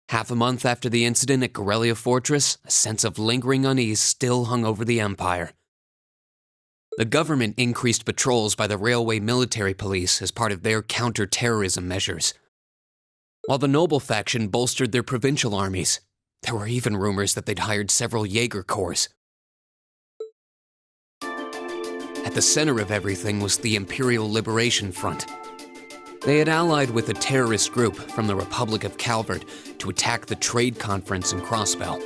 Half a month after the incident at Corellia Fortress, a sense of lingering unease still hung over the Empire. The government increased patrols by the Railway Military Police as part of their counter-terrorism measures, while the noble faction bolstered their provincial armies. There were even rumors that they'd hired several Jaeger Corps. At the center of everything was the Imperial Liberation Front. They had allied with a terrorist group from the Republic of Calvert to attack the trade conference in Crossbell.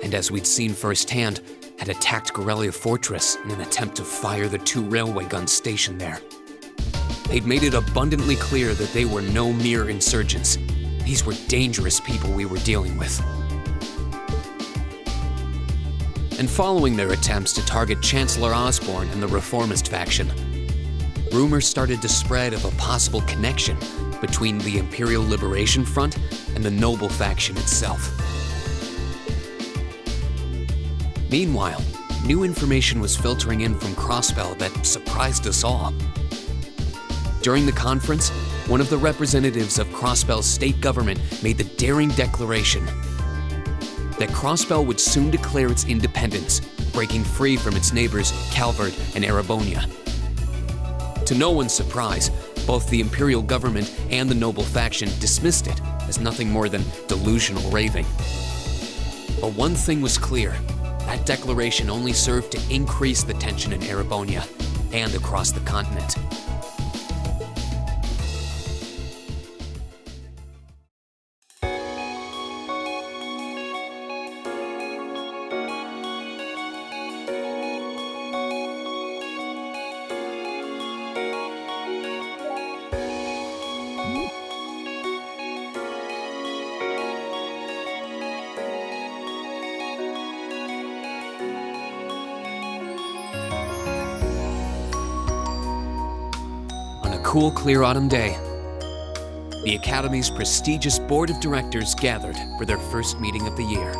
And as we'd seen firsthand, had attacked Corellia Fortress in an attempt to fire the 2 railway guns stationed there. They'd made it abundantly clear that they were no mere insurgents. These were dangerous people we were dealing with. And following their attempts to target Chancellor Osborne and the reformist faction, rumors started to spread of a possible connection between the Imperial Liberation Front and the noble faction itself. Meanwhile, new information was filtering in from Crossbell that surprised us all. During the conference, one of the representatives of Crossbell's state government made the daring declaration that Crossbell would soon declare its independence, breaking free from its neighbors Calvert and Erebonia. To no one's surprise, both the Imperial government and the noble faction dismissed it as nothing more than delusional raving. But one thing was clear: that declaration only served to increase the tension in Erebonia and across the continent. Cool, clear autumn day, the Academy's prestigious board of directors gathered for their first meeting of the year.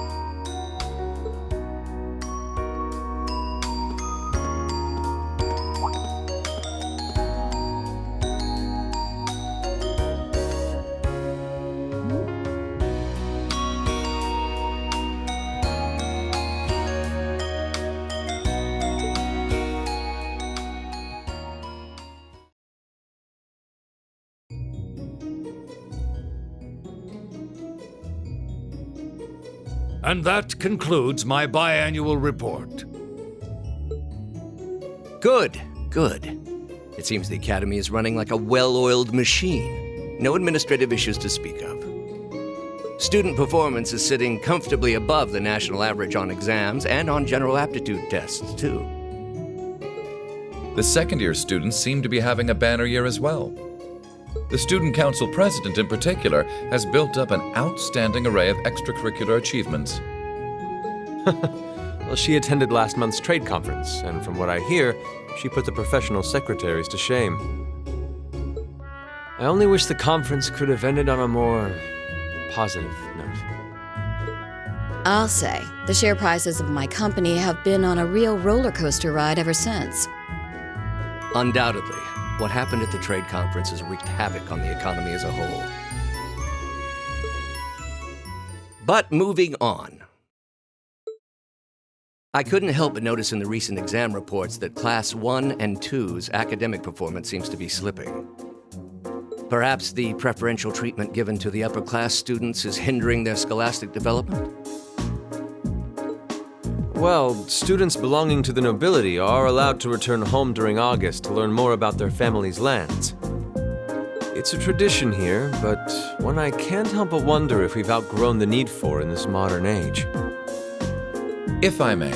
And that concludes my biannual report. Good, good. It seems the Academy is running like a well-oiled machine. No administrative issues to speak of. Student performance is sitting comfortably above the national average on exams and on general aptitude tests, too. The second-year students seem to be having a banner year as well. The Student Council President, in particular, has built up an outstanding array of extracurricular achievements. Well, she attended last month's trade conference, and from what I hear, she put the professional secretaries to shame. I only wish the conference could have ended on a more positive note. I'll say, the share prices of my company have been on a real roller coaster ride ever since. Undoubtedly, what happened at the trade conference has wreaked havoc on the economy as a whole. But moving on. I couldn't help but notice in the recent exam reports that Class 1 and 2's academic performance seems to be slipping. Perhaps the preferential treatment given to the upper-class students is hindering their scholastic development? Well, students belonging to the nobility are allowed to return home during August to learn more about their family's lands. It's a tradition here, but one I can't help but wonder if we've outgrown the need for in this modern age. If I may,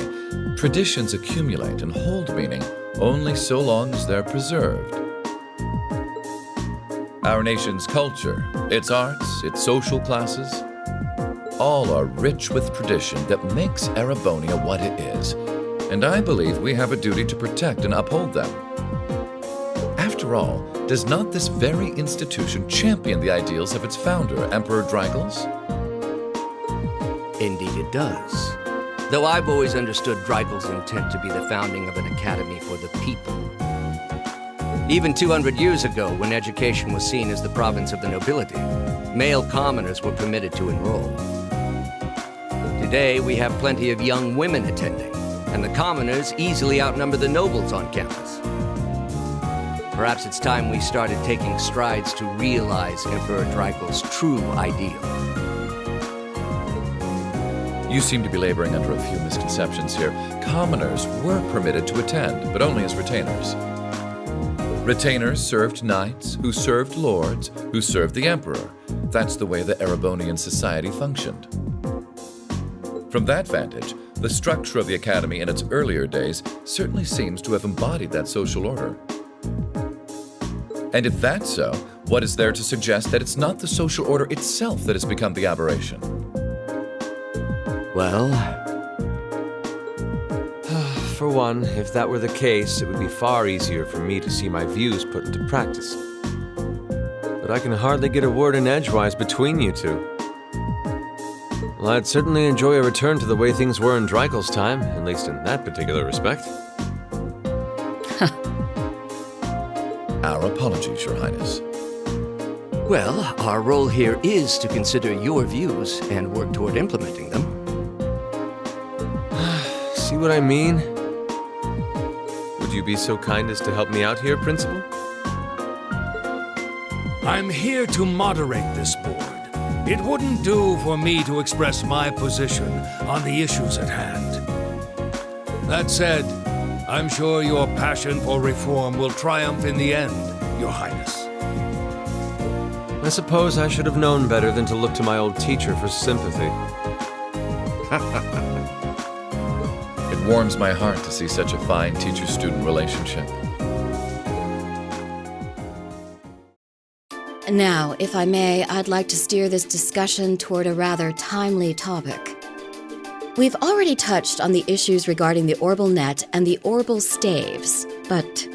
traditions accumulate and hold meaning only so long as they're preserved. Our nation's culture, its arts, its social classes, all are rich with tradition that makes Erebonia what it is, and I believe we have a duty to protect and uphold them. After all, does not this very institution champion the ideals of its founder, Emperor Drygles? Indeed it does. Though I've always understood Drygles' intent to be the founding of an academy for the people. Even 200 years ago, when education was seen as the province of the nobility, male commoners were permitted to enroll. Today, we have plenty of young women attending, and the commoners easily outnumber the nobles on campus. Perhaps it's time we started taking strides to realize Emperor Dreikel's true ideal. You seem to be laboring under a few misconceptions here. Commoners were permitted to attend, but only as retainers. Retainers served knights, who served lords, who served the emperor. That's the way the Erebonian society functioned. From that vantage, the structure of the academy in its earlier days certainly seems to have embodied that social order. And if that's so, what is there to suggest that it's not the social order itself that has become the aberration? Well, For one, if that were the case, it would be far easier for me to see my views put into practice. But I can hardly get a word in edgewise between you two. Well, I'd certainly enjoy a return to the way things were in Dreikel's time, at least in that particular respect. Our apologies, Your Highness. well, our role here is to consider your views and work toward implementing them. See what I mean? Would you be so kind as to help me out here, Principal? I'm here to moderate this board. It wouldn't do for me to express my position on the issues at hand. That said, I'm sure your passion for reform will triumph in the end, Your Highness. I suppose I should have known better than to look to my old teacher for sympathy. It warms my heart to see such a fine teacher-student relationship. Now, if I may, I'd like to steer this discussion toward a rather timely topic. We've already touched on the issues regarding the Orbal Net and the Orbal Staves, but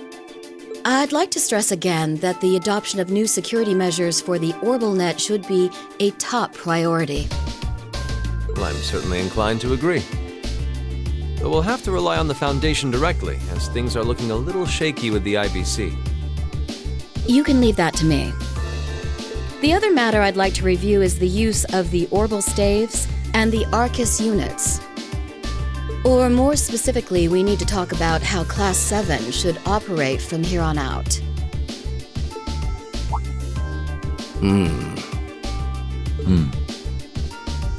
I'd like to stress again that the adoption of new security measures for the Orbal Net should be a top priority. Well, I'm certainly inclined to agree. But we'll have to rely on the Foundation directly, as things are looking a little shaky with the IBC. You can leave that to me. The other matter I'd like to review is the use of the Orbal Staves and the Arcus units. Or more specifically, we need to talk about how Class 7 should operate from here on out.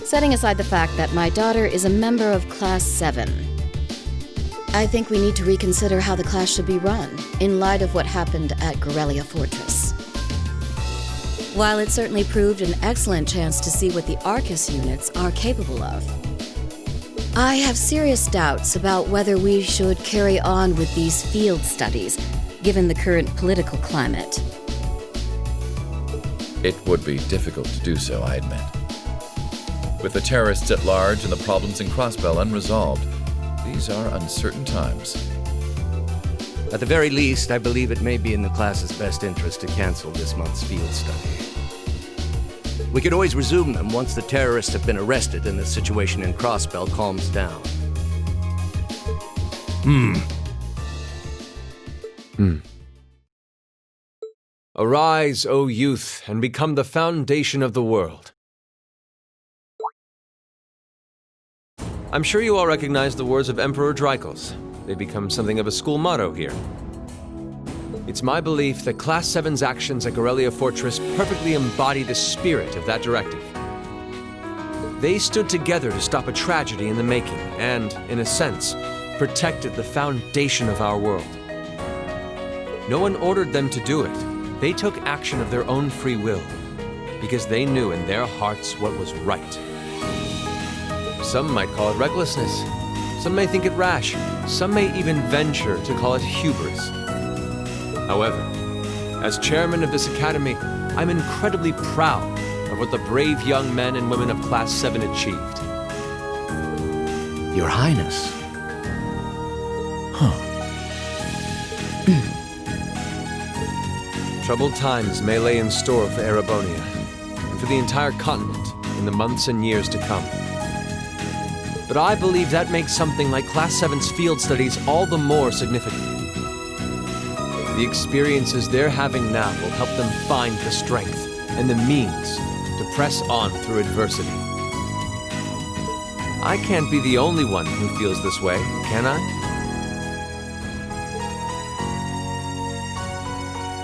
Setting aside the fact that my daughter is a member of Class 7, I think we need to reconsider how the class should be run, in light of what happened at Gorelia Fortress. While it certainly proved an excellent chance to see what the Arcus units are capable of, I have serious doubts about whether we should carry on with these field studies, given the current political climate. It would be difficult to do so, I admit. With the terrorists at large and the problems in Crossbell unresolved, these are uncertain times. At the very least, I believe it may be in the class's best interest to cancel this month's field study. We could always resume them once the terrorists have been arrested and the situation in Crossbell calms down. Arise, O youth, and become the foundation of the world. I'm sure you all recognize the words of Emperor Dreikel's. They become something of a school motto here. It's my belief that Class 7's actions at Gorelia Fortress perfectly embody the spirit of that directive. They stood together to stop a tragedy in the making and, in a sense, protected the foundation of our world. No one ordered them to do it. They took action of their own free will, because they knew in their hearts what was right. Some might call it recklessness. Some may think it rash. Some may even venture to call it hubris. However, as chairman of this academy, I'm incredibly proud of what the brave young men and women of Class 7 achieved. Your Highness. Troubled times may lay in store for Erebonia, and for the entire continent in the months and years to come. But I believe that makes something like Class 7's field studies all the more significant. The experiences they're having now will help them find the strength and the means to press on through adversity. I can't be the only one who feels this way, can I?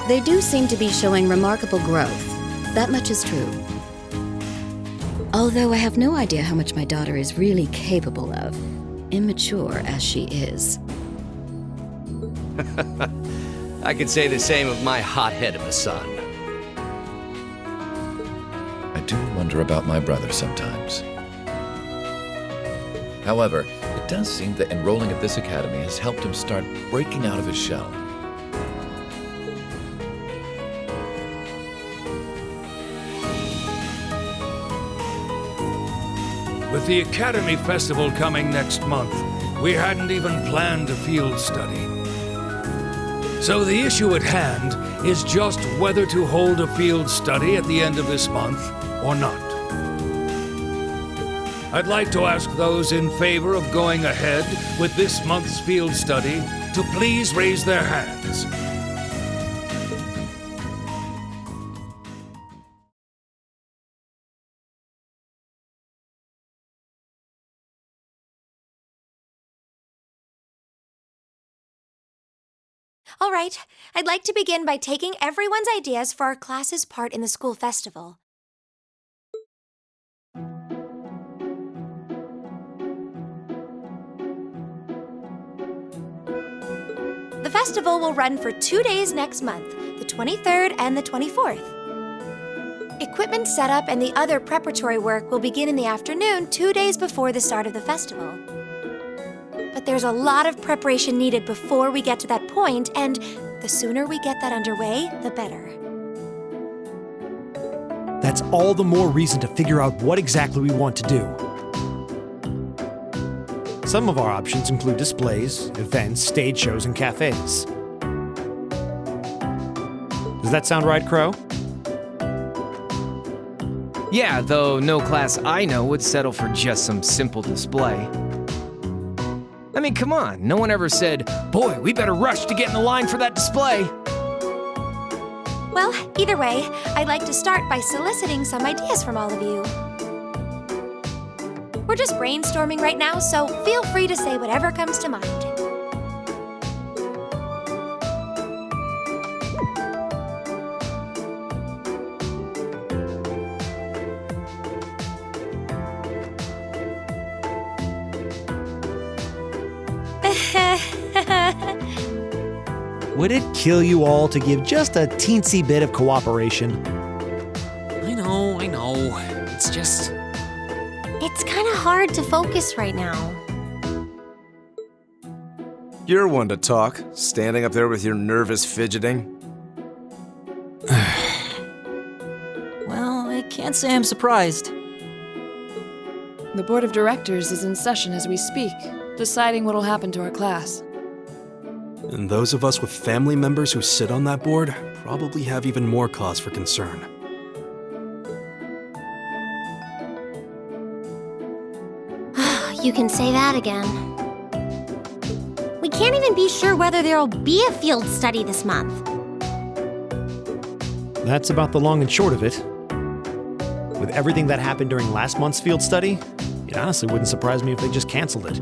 They do seem to be showing remarkable growth. That much is true. Although I have no idea how much my daughter is really capable of, immature as she is. I could say the same of my hot-head of a son. I do wonder about my brother sometimes. However, it does seem that enrolling at this academy has helped him start breaking out of his shell. With the Academy Festival coming next month, we hadn't even planned a field study. So the issue at hand is just whether to hold a field study at the end of this month or not. I'd like to ask those in favor of going ahead with this month's field study to please raise their hands. All right, I'd like to begin by taking everyone's ideas for our class's part in the school festival. The festival will run for 2 days next month, the 23rd and the 24th. Equipment setup and the other preparatory work will begin in the afternoon 2 days before the start of the festival. But there's a lot of preparation needed before we get to that point, and the sooner we get that underway, the better. That's all the more reason to figure out what exactly we want to do. Some of our options include displays, events, stage shows, and cafes. Does that sound right, Crow? Yeah, though no class I know would settle for just some simple display. I mean, come on, no one ever said, "Boy, we better rush to get in the line for that display." Well, either way, I'd like to start by soliciting some ideas from all of you. We're just brainstorming right now, so feel free to say whatever comes to mind. Would it kill you all to give just a teensy bit of cooperation? I know. It's just... It's kind of hard to focus right now. You're one to talk, standing up there with your nervous fidgeting. Well, I can't say I'm surprised. The board of directors is in session as we speak, deciding what'll happen to our class. And those of us with family members who sit on that board probably have even more cause for concern. You can say that again. We can't even be sure whether there'll be a field study this month. That's about the long and short of it. With everything that happened during last month's field study, it honestly wouldn't surprise me if they just canceled it.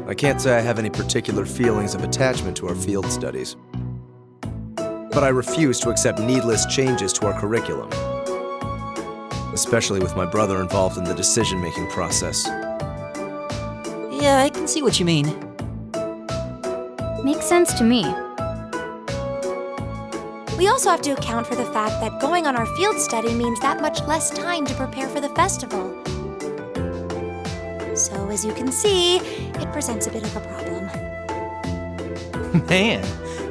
I can't say I have any particular feelings of attachment to our field studies. But I refuse to accept needless changes to our curriculum. Especially with my brother involved in the decision-making process. Yeah, I can see what you mean. Makes sense to me. We also have to account for the fact that going on our field study means that much less time to prepare for the festival. So, as you can see, it presents a bit of a problem. Man,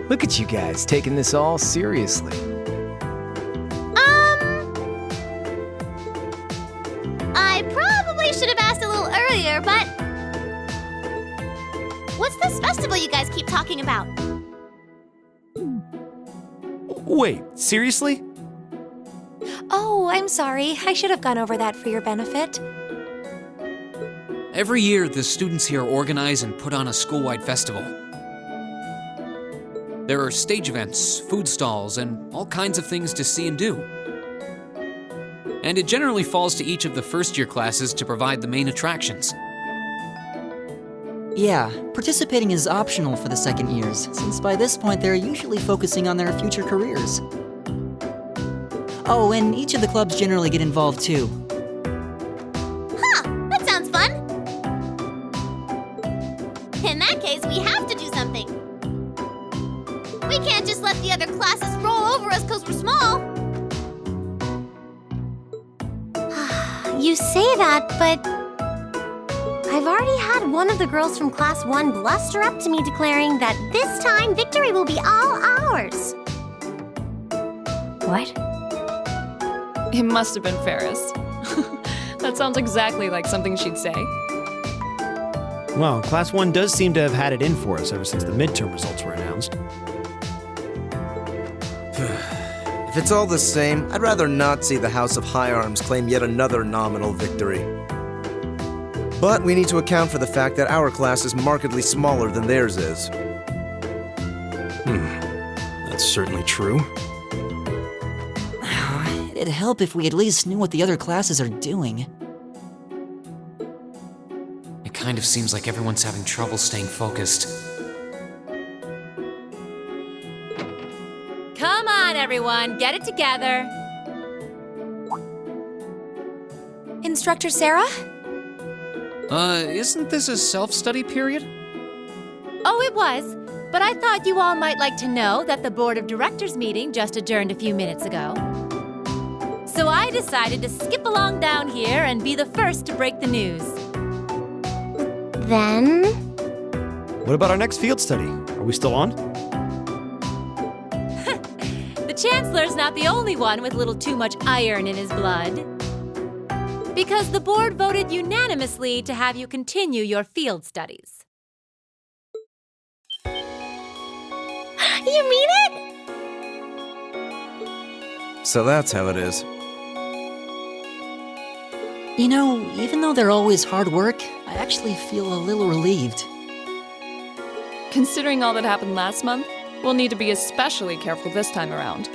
look at you guys taking this all seriously. I probably should have asked a little earlier, but... What's this festival you guys keep talking about? Wait, seriously? Oh, I'm sorry. I should have gone over that for your benefit. Every year, the students here organize and put on a school-wide festival. There are stage events, food stalls, and all kinds of things to see and do. And it generally falls to each of the first-year classes to provide the main attractions. Yeah, participating is optional for the second years, since by this point they're usually focusing on their future careers. Oh, and each of the clubs generally get involved too. Huh, that sounds fun. In that case, we have to do something. We can't just let the other classes roll over us because we're small. You say that, but I've already had one of the girls from Class 1 bluster up to me declaring that this time victory will be all ours. What? It must have been Ferris. That sounds exactly like something she'd say. Well, Class 1 does seem to have had it in for us ever since the midterm results were announced. If it's all the same, I'd rather not see the House of High Arms claim yet another nominal victory. But we need to account for the fact that our class is markedly smaller than theirs is. That's certainly true. It'd help if we at least knew what the other classes are doing. It kind of seems like everyone's having trouble staying focused. Come on, everyone, get it together. Instructor Sarah? Isn't this a self-study period? Oh, it was. But I thought you all might like to know that the Board of Directors meeting just adjourned a few minutes ago. So I decided to skip along down here and be the first to break the news. Then? What about our next field study? Are we still on? The Chancellor's not the only one with a little too much iron in his blood. Because the board voted unanimously to have you continue your field studies. You mean it? So that's how it is. You know, even though they're always hard work, I actually feel a little relieved. Considering all that happened last month, we'll need to be especially careful this time around.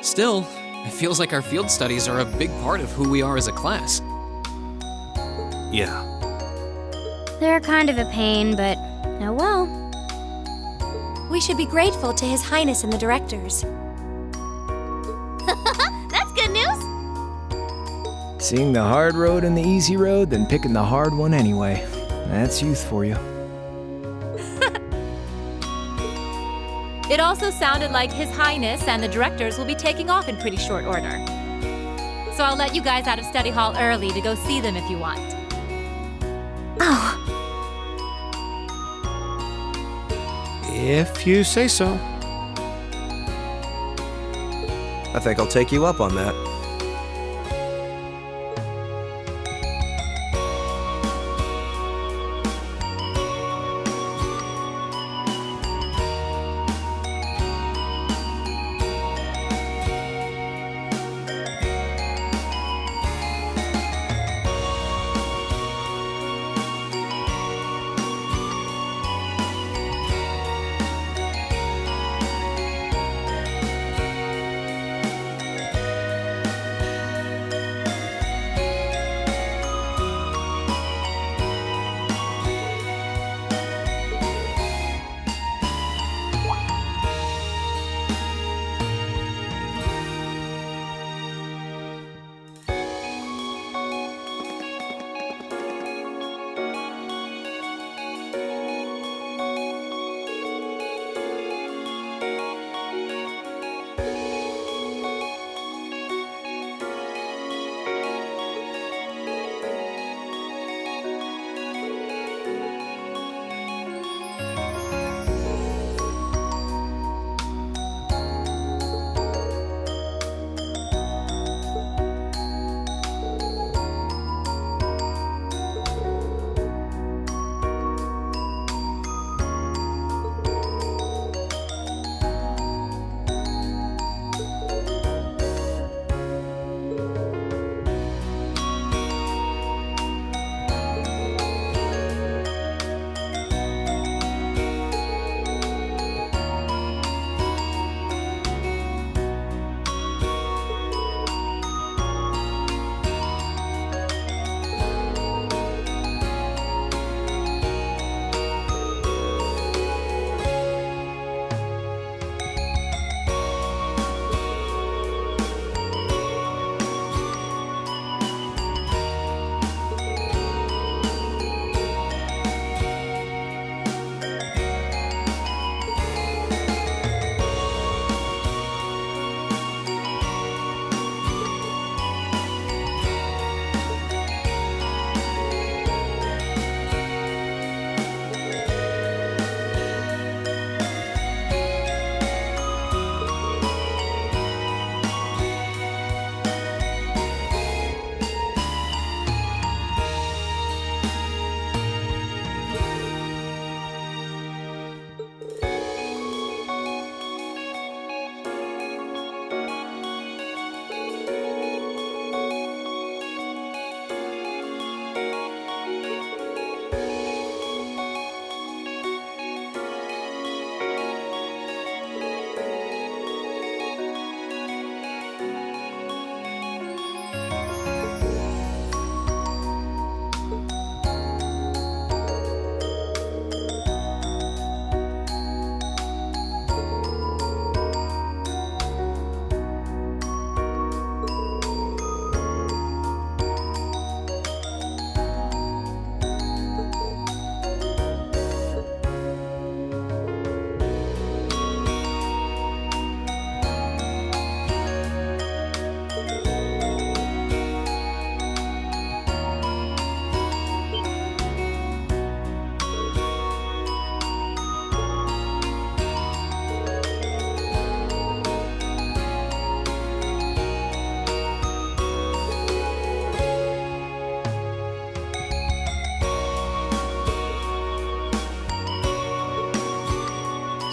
Still, it feels like our field studies are a big part of who we are as a class. Yeah. They're kind of a pain, but oh well. We should be grateful to His Highness and the directors. That's good news. Seeing the hard road and the easy road, then picking the hard one anyway. That's youth for you. It also sounded like His Highness and the directors will be taking off in pretty short order. So I'll let you guys out of study hall early to go see them if you want. Oh. If you say so. I think I'll take you up on that.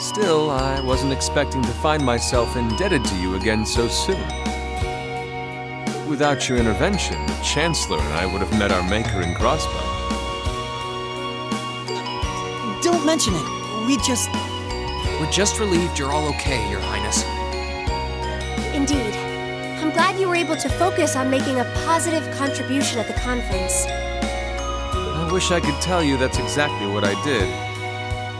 Still, I wasn't expecting to find myself indebted to you again so soon. Without your intervention, the Chancellor and I would have met our maker in Crossbow. Don't mention it. We're just relieved you're all okay, Your Highness. Indeed. I'm glad you were able to focus on making a positive contribution at the conference. I wish I could tell you that's exactly what I did.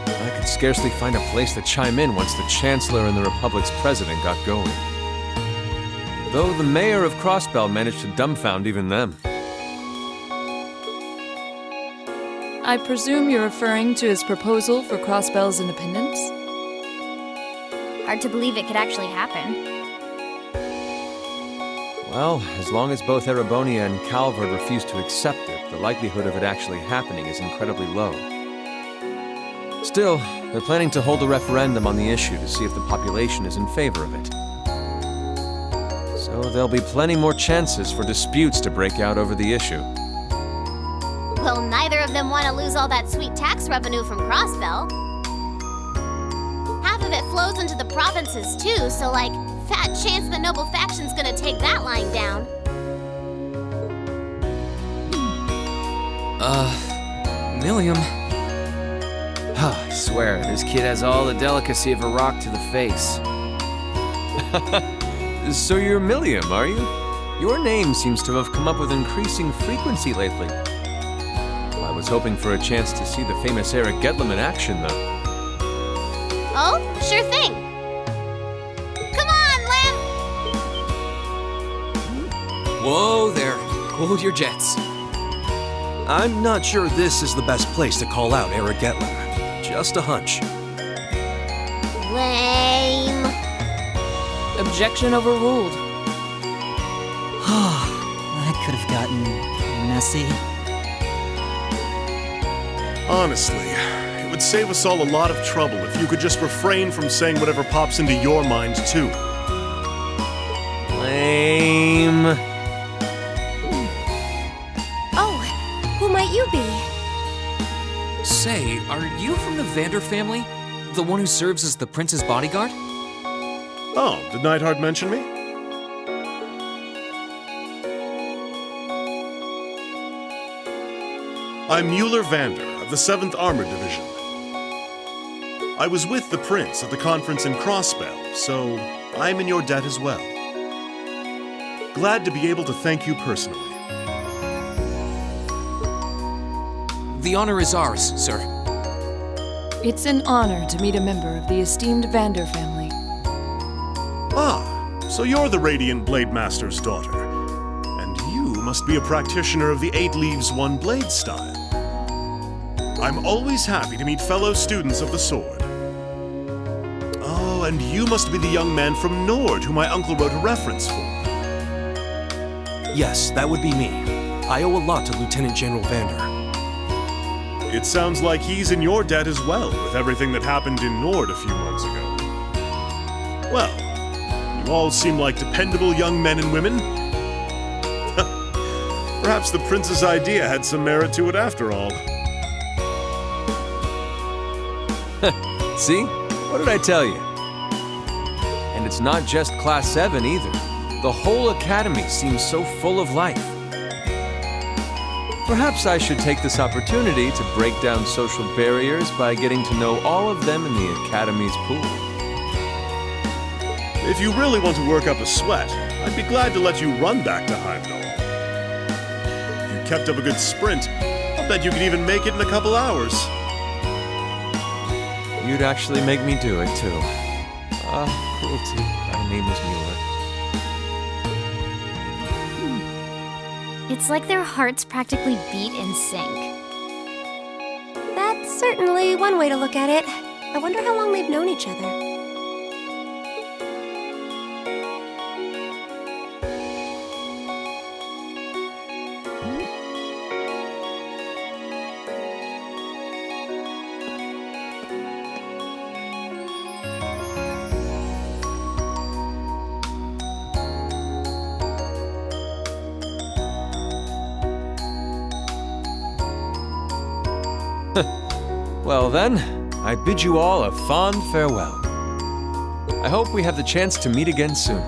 I could scarcely find a place to chime in once the Chancellor and the Republic's President got going. Though the Mayor of Crossbell managed to dumbfound even them. I presume you're referring to his proposal for Crossbell's independence? Hard to believe it could actually happen. Well, as long as both Erebonia and Calvard refuse to accept it, the likelihood of it actually happening is incredibly low. Still, they're planning to hold a referendum on the issue to see if the population is in favor of it. So there'll be plenty more chances for disputes to break out over the issue. Well, neither of them want to lose all that sweet tax revenue from Crossbell. Half of it flows into the provinces too, so fat chance the noble faction's gonna take that line down. Milliam. I swear, this kid has all the delicacy of a rock to the face. So you're Milliam, are you? Your name seems to have come up with increasing frequency lately. I was hoping for a chance to see the famous Eric Gedlam in action, though. Oh, sure thing. Come on, Lamb! Whoa there. Hold your jets. I'm not sure this is the best place to call out Eric Gedlam. Just a hunch. Lame. Objection overruled. That could have gotten messy. Honestly, it would save us all a lot of trouble if you could just refrain from saying whatever pops into your mind, too. Lame. Oh, who might you be? Say, are you from the Vander family? The one who serves as the prince's bodyguard? Oh, did Neidhart mention me? I'm Mueller Vander of the 7th Armored Division. I was with the prince at the conference in Crossbell, so I'm in your debt as well. Glad to be able to thank you personally. The honor is ours, sir. It's an honor to meet a member of the esteemed Vander family. Ah, so you're the Radiant Blade Master's daughter. And you must be a practitioner of the 8 Leaves, 1 Blade style. I'm always happy to meet fellow students of the sword. Oh, and you must be the young man from Nord who my uncle wrote a reference for. Yes, that would be me. I owe a lot to Lieutenant General Vander. It sounds like he's in your debt as well, with everything that happened in Nord a few months ago. Well, you all seem like dependable young men and women. Perhaps the prince's idea had some merit to it after all. See? What did I tell you? And it's not just Class 7 either. The whole academy seems so full of life. Perhaps I should take this opportunity to break down social barriers by getting to know all of them in the academy's pool. If you really want to work up a sweat, I'd be glad to let you run back to Heimdall. If you kept up a good sprint, I'll bet you could even make it in a couple hours. You'd actually make me do it, too. Cruelty. My name is Mueller. It's like their hearts practically beat in sync. That's certainly one way to look at it. I wonder how long they've known each other. Well then, I bid you all a fond farewell. I hope we have the chance to meet again soon.